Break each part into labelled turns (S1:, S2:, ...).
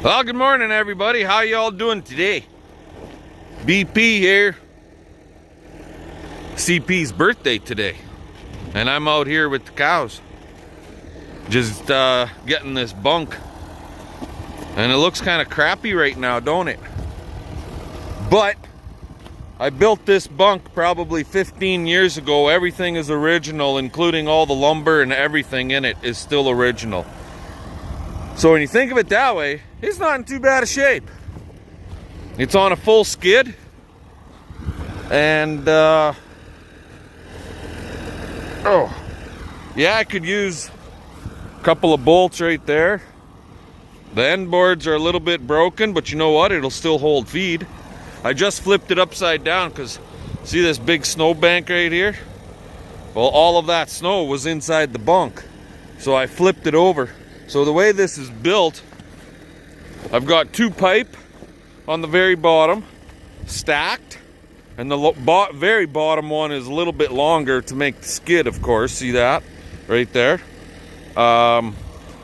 S1: Well, good morning, everybody. How y'all doing today? BP here. CP's birthday today, and I'm out here with the cows, just getting this bunk, and it looks kind of crappy right now, don't it? But I built this bunk probably 15 years ago. Everything is original, including all the lumber and everything in it is still original. So when you think of it that way, it's not in too bad a shape. It's on a full skid, and oh yeah, I could use a couple of bolts right there. The end boards are a little bit broken, but you know what, it'll still hold feed. I just flipped it upside down because see this big snow bank right here? Well, all of that snow was inside the bunk, so I flipped it over. So the way this is built, I've got two pipe on the very bottom stacked, and the very bottom one is a little bit longer to make the skid, of course. See that right there? And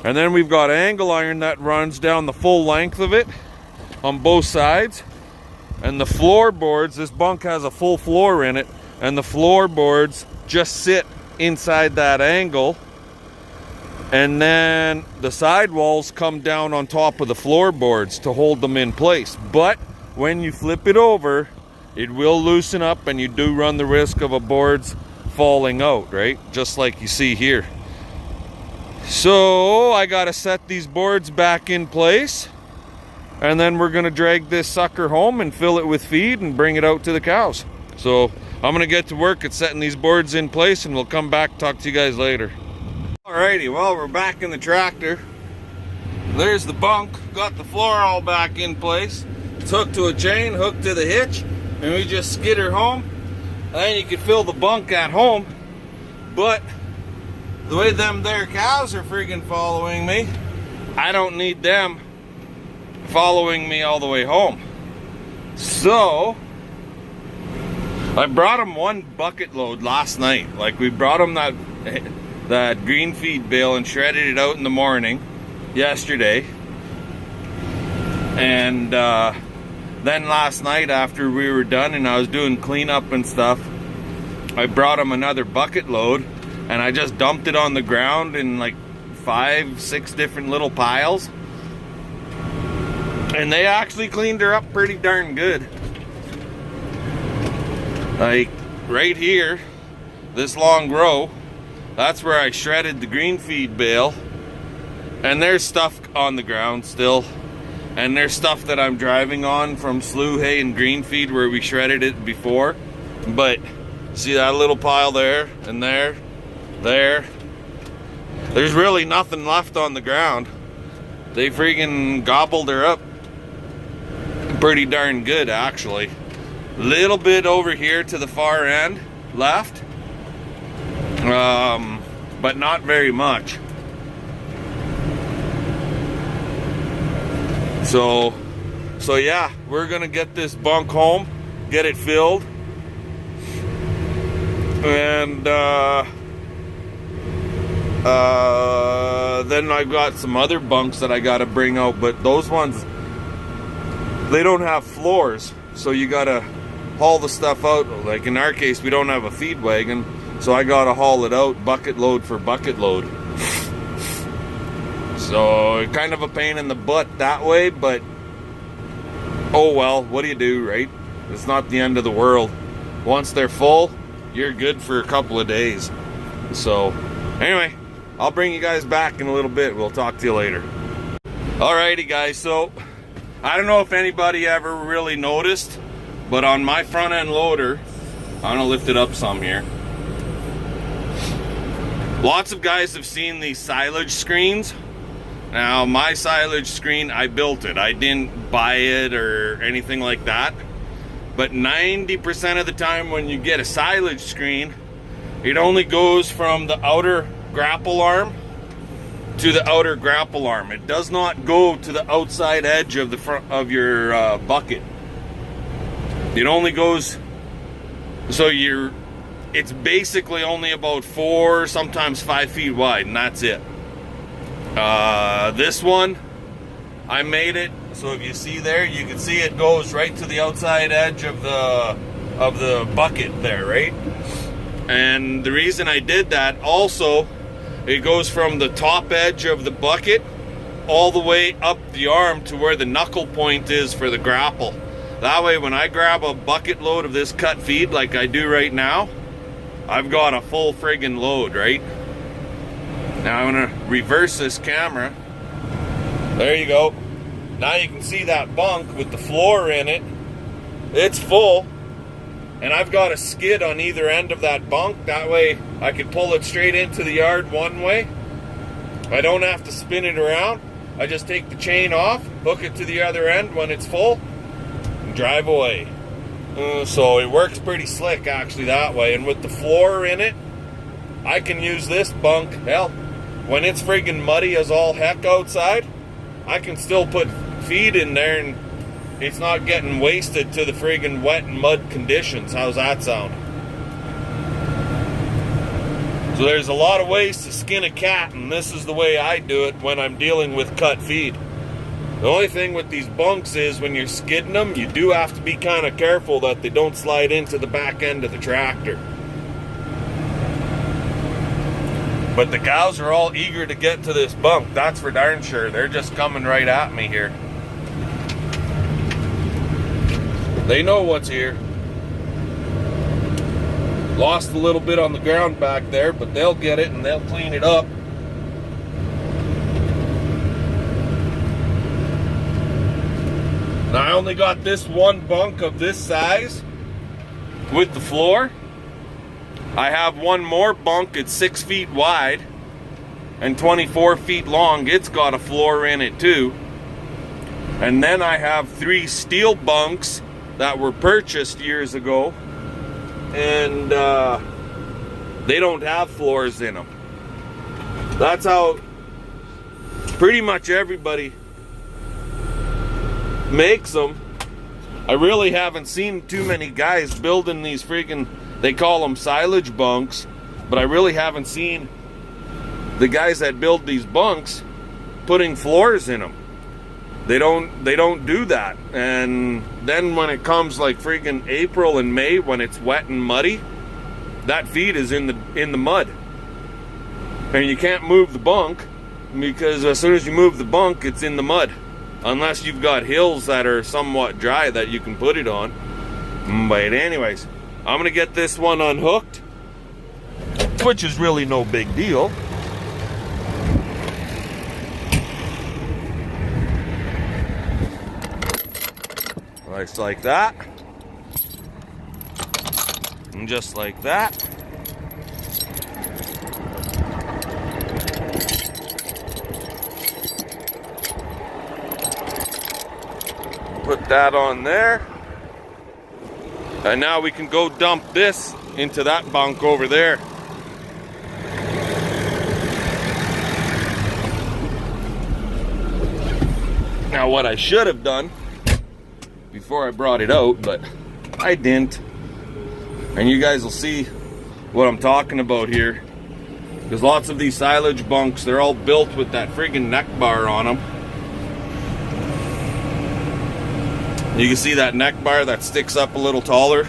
S1: then we've got angle iron that runs down the full length of it on both sides. And the floorboards, this bunk has a full floor in it, and the floorboards just sit inside that angle. And then the sidewalls come down on top of the floorboards to hold them in place. But when you flip it over, it will loosen up, and you do run the risk of a boards falling out, right? Just like you see here. So I gotta set these boards back in place, and then we're gonna drag this sucker home and fill it with feed and bring it out to the cows. So I'm gonna get to work at setting these boards in place, and we'll come back and talk to you guys later. Alrighty, well, we're back in the tractor. There's the bunk, got the floor all back in place. It's hooked to a chain, hooked to the hitch, and we just skid her home. And then you could fill the bunk at home, but the way them there cows are freaking following me, I don't need them following me all the way home. So I brought them one bucket load last night. Like, we brought them that green feed bale and shredded it out in the morning yesterday, and then last night after we were done and I was doing cleanup and stuff, I brought them another bucket load, and I just dumped it on the ground in like 5-6 different little piles, and they actually cleaned her up pretty darn good. Like right here, this long row, that's where I shredded the green feed bale, and there's stuff on the ground still, and there's stuff that I'm driving on from slew hay and green feed where we shredded it before. But see that little pile there, and there, there's really nothing left on the ground. They freaking gobbled her up pretty darn good, actually. Little bit over here to the far end left, but not very much. So yeah, we're gonna get this bunk home, get it filled, and then I've got some other bunks that I gotta bring out, but those ones, they don't have floors, so you gotta haul the stuff out. Like in our case, we don't have a feed wagon, so I gotta haul it out bucket load for bucket load. So kind of a pain in the butt that way, but oh well, what do you do, right? It's not the end of the world. Once they're full, you're good for a couple of days. So anyway, I'll bring you guys back in a little bit. We'll talk to you later. Alrighty guys, so I don't know if anybody ever really noticed, but on my front end loader, I'm gonna lift it up some here. Lots of guys have seen these silage screens. Now my silage screen, I built it. I didn't buy it or anything like that. But 90% of the time when you get a silage screen, it only goes from the outer grapple arm to the outer grapple arm. It does not go to the outside edge of the front of your bucket. It only goes, so it's basically only about 4, sometimes 5 feet wide, and that's it. This one I made it so if you see there, you can see it goes right to the outside edge of the bucket there, right? And the reason I did that also, it goes from the top edge of the bucket all the way up the arm to where the knuckle point is for the grapple. That way when I grab a bucket load of this cut feed like I do right now, I've got a full friggin' load, right? Now I'm gonna reverse this camera. There you go. Now you can see that bunk with the floor in it. It's full. And I've got a skid on either end of that bunk. That way I can pull it straight into the yard one way. I don't have to spin it around. I just take the chain off, hook it to the other end when it's full, and drive away. So it works pretty slick actually that way. And with the floor in it, I can use this bunk. Hell, when it's friggin' muddy as all heck outside, I can still put feed in there and it's not getting wasted to the friggin' wet and mud conditions. How's that sound? So there's a lot of ways to skin a cat, and this is the way I do it when I'm dealing with cut feed. The only thing with these bunks is when you're skidding them, you do have to be kind of careful that they don't slide into the back end of the tractor. But the cows are all eager to get to this bunk, that's for darn sure. They're just coming right at me here. They know what's here. Lost a little bit on the ground back there, but they'll get it and they'll clean it up. Now I only got this one bunk of this size with the floor. I have one more bunk, it's 6 feet wide and 24 feet long. It's got a floor in it too. And then I have 3 steel bunks that were purchased years ago, and they don't have floors in them. That's how pretty much everybody makes them. I really haven't seen too many guys building these freaking, they call them silage bunks, but I really haven't seen the guys that build these bunks putting floors in them. They don't do that. And then when it comes like freaking April and May, when it's wet and muddy, that feed is in the mud. And you can't move the bunk, because as soon as you move the bunk, it's in the mud. Unless you've got hills that are somewhat dry that you can put it on. But anyways, I'm gonna get this one unhooked, which is really no big deal. Just like that, and just like that. Put that on there, and now we can go dump this into that bunk over there. Now what I should have done before I brought it out, but I didn't, and you guys will see what I'm talking about here, because lots of these silage bunks, they're all built with that friggin' neck bar on them. You can see that neck bar that sticks up a little taller.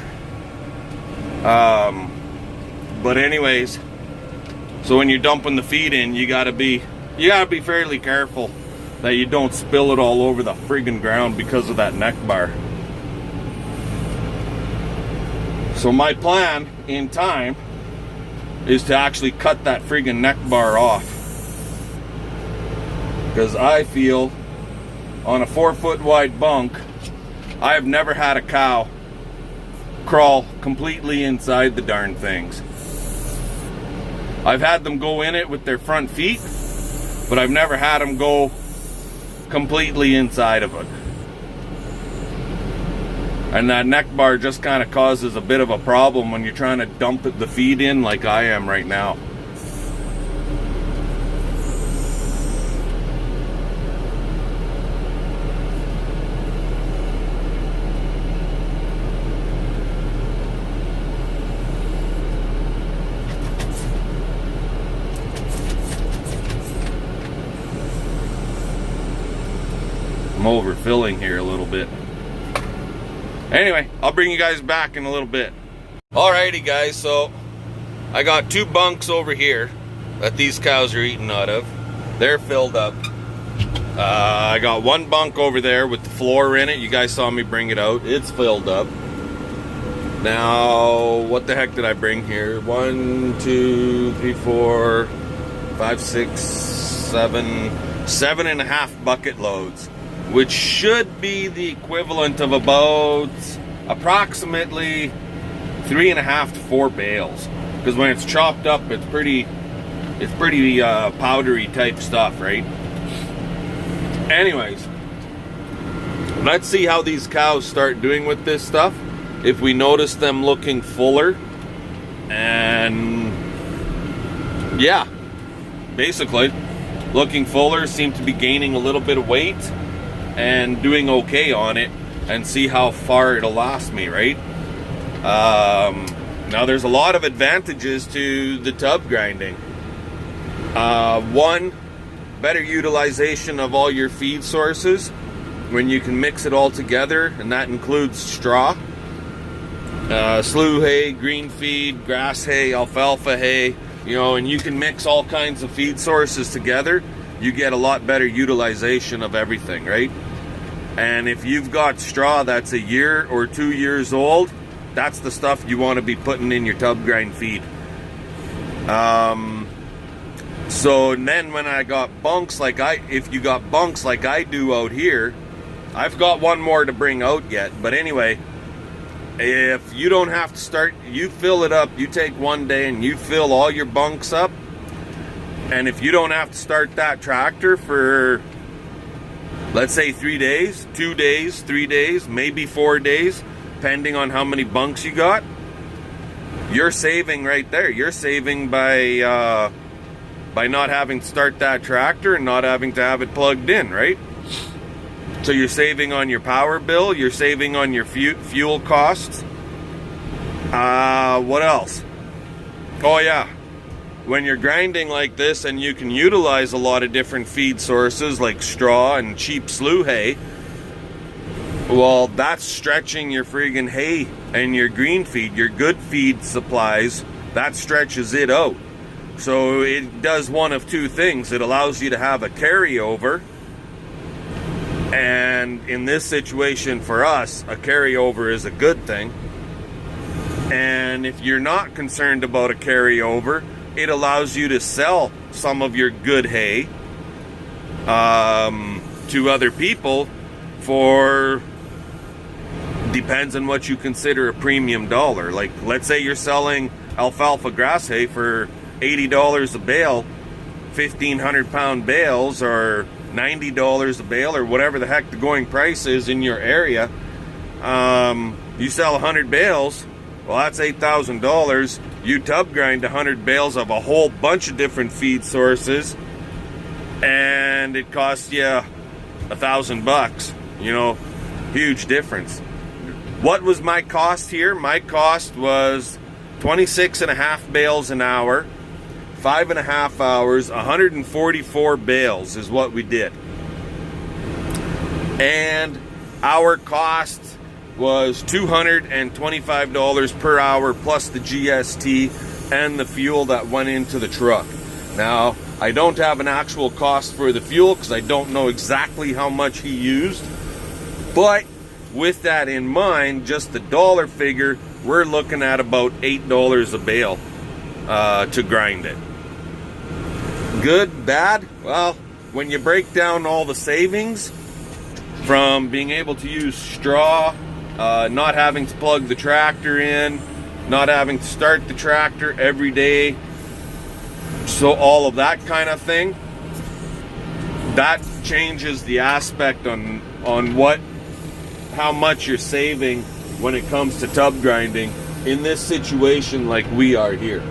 S1: But anyways, so when you're dumping the feed in, you gotta be fairly careful that you don't spill it all over the friggin' ground because of that neck bar. So my plan in time is to actually cut that friggin' neck bar off, because I feel on a 4-foot wide bunk, I have never had a cow crawl completely inside the darn things. I've had them go in it with their front feet, but I've never had them go completely inside of it. And that neck bar just kind of causes a bit of a problem when you're trying to dump the feed in like I am right now. I'm overfilling here a little bit. Anyway, I'll bring you guys back in a little bit. Alrighty guys, so I got 2 bunks over here that these cows are eating out of. They're filled up. I got 1 bunk over there with the floor in it. You guys saw me bring it out. It's filled up. Now, what the heck did I bring here? 1, 2, 3, 4, 5, 6, 7, 7.5 bucket loads, which should be the equivalent of about approximately 3.5 to 4 bales. Because when it's chopped up, it's pretty powdery type stuff, right? Anyways, let's see how these cows start doing with this stuff. If we notice them looking fuller, and yeah, basically looking fuller, seem to be gaining a little bit of weight and doing okay on it, and see how far it'll last me, right? Now there's a lot of advantages to the tub grinding. One, better utilization of all your feed sources when you can mix it all together, and that includes straw, slough hay, green feed, grass hay, alfalfa hay, you know, and you can mix all kinds of feed sources together. You get a lot better utilization of everything, right? And if you've got straw that's a year or 2 years old, that's the stuff you want to be putting in your tub grind feed. So then when I got bunks if you got bunks like I do out here, I've got 1 more to bring out yet, but anyway, if you don't have to start, you fill it up, you take 1 day and you fill all your bunks up, and if you don't have to start that tractor for, let's say 3 days, 2 days, 3 days, maybe 4 days, depending on how many bunks you got, you're saving right there. You're saving by not having to start that tractor and not having to have it plugged in, right? So you're saving on your power bill, you're saving on your fuel costs. What else? Oh yeah, when you're grinding like this and you can utilize a lot of different feed sources like straw and cheap slough hay, well, that's stretching your friggin' hay and your green feed, your good feed supplies, that stretches it out. So it does one of 2 things. It allows you to have a carryover, and in this situation for us, a carryover is a good thing. And if you're not concerned about a carryover, it allows you to sell some of your good hay to other people for, depends on what you consider a premium dollar. Like, let's say you're selling alfalfa grass hay for $80 a bale, 1,500 pound bales, or $90 a bale, or whatever the heck the going price is in your area. You sell 100 bales, well, that's $8,000. You tub grind 100 bales of a whole bunch of different feed sources, and it costs you $1,000. You know, huge difference. What was my cost here? My cost was 26.5 bales an hour, 5.5 hours, 144 bales is what we did. And our cost was $225 per hour plus the GST and the fuel that went into the truck. Now, I don't have an actual cost for the fuel because I don't know exactly how much he used. But with that in mind, just the dollar figure, we're looking at about $8 a bale to grind it. Good, bad? Well, when you break down all the savings from being able to use straw, not having to plug the tractor in, not having to start the tractor every day, so all of that kind of thing, that changes the aspect on how much you're saving when it comes to tub grinding in this situation like we are here.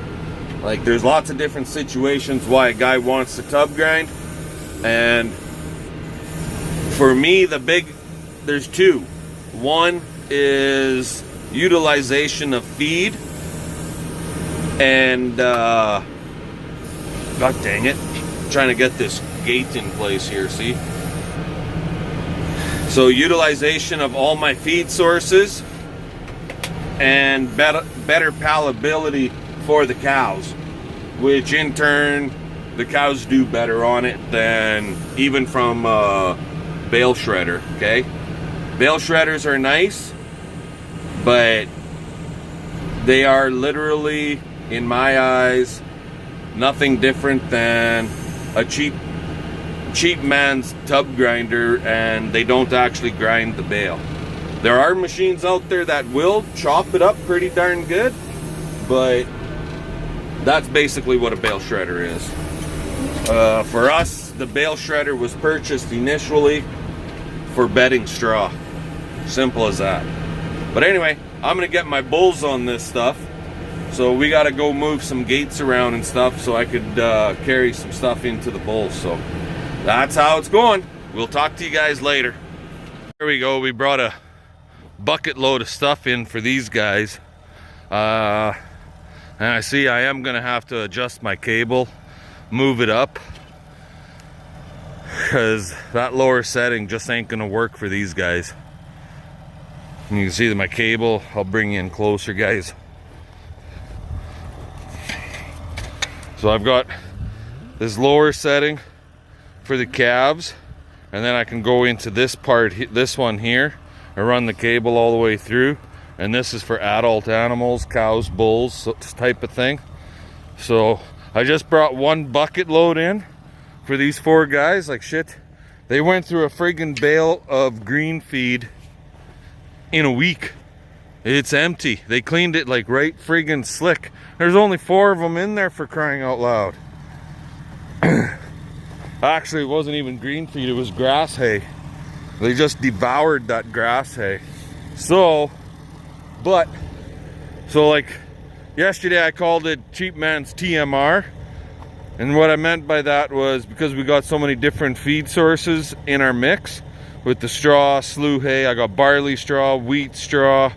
S1: Like, there's lots of different situations why a guy wants to tub grind, and for me, there's 2. One is utilization of feed, and god dang it, I'm trying to get this gate in place here, see? So utilization of all my feed sources and better palatability for the cows, which in turn the cows do better on it than even from bale shredder. Okay, bale shredders are nice, but they are literally, in my eyes, nothing different than a cheap man's tub grinder, and they don't actually grind the bale. There are machines out there that will chop it up pretty darn good, but that's basically what a bale shredder is. For us, the bale shredder was purchased initially for bedding straw. Simple as that. But anyway, I'm gonna get my bulls on this stuff. So we gotta go move some gates around and stuff so I could carry some stuff into the bulls. So that's how it's going. We'll talk to you guys later. Here we go. We brought a bucket load of stuff in for these guys. And I see I am gonna have to adjust my cable, move it up, because that lower setting just ain't gonna work for these guys. And you can see that my cable, I'll bring you in closer, guys. So I've got this lower setting for the calves, and then I can go into this part, this one here, and run the cable all the way through. And this is for adult animals, cows, bulls, type of thing. So I just brought one bucket load in for these 4 guys. Like shit, they went through a friggin' bale of green feed in a week. It's empty. They cleaned it like right friggin' slick. There's only 4 of them in there, for crying out loud. Actually, it wasn't even green feed, it was grass hay. They just devoured that grass hay. So like yesterday I called it cheap man's TMR. And what I meant by that was because we got so many different feed sources in our mix with the straw, slew hay. I got barley straw, wheat straw,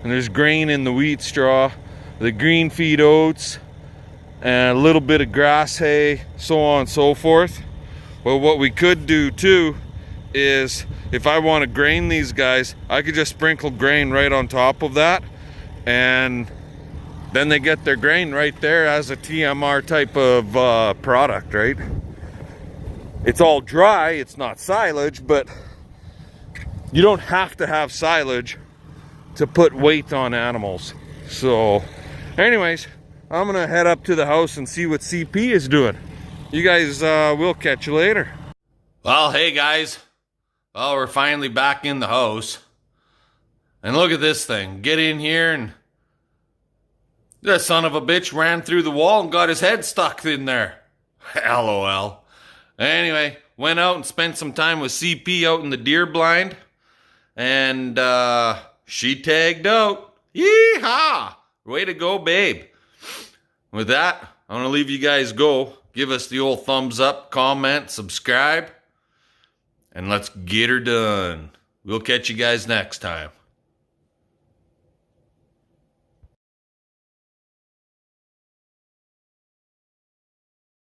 S1: and there's grain in the wheat straw, the green feed oats, and a little bit of grass hay, so on and so forth. But what we could do too is, if I want to grain these guys, I could just sprinkle grain right on top of that, and then they get their grain right there as a TMR type of product, right? It's all dry, it's not silage, but you don't have to have silage to put weight on animals. So anyways, I'm gonna head up to the house and see what CP is doing. You guys will catch you later. Well, hey guys. Well, we're finally back in the house. And look at this thing. Get in here and the son of a bitch ran through the wall and got his head stuck in there. LOL. Anyway, went out and spent some time with CP out in the deer blind. And she tagged out. Yeehaw! Way to go, babe. With that, I'm gonna leave you guys go. Give us the old thumbs up, comment, subscribe, and let's get her done. We'll catch you guys next time.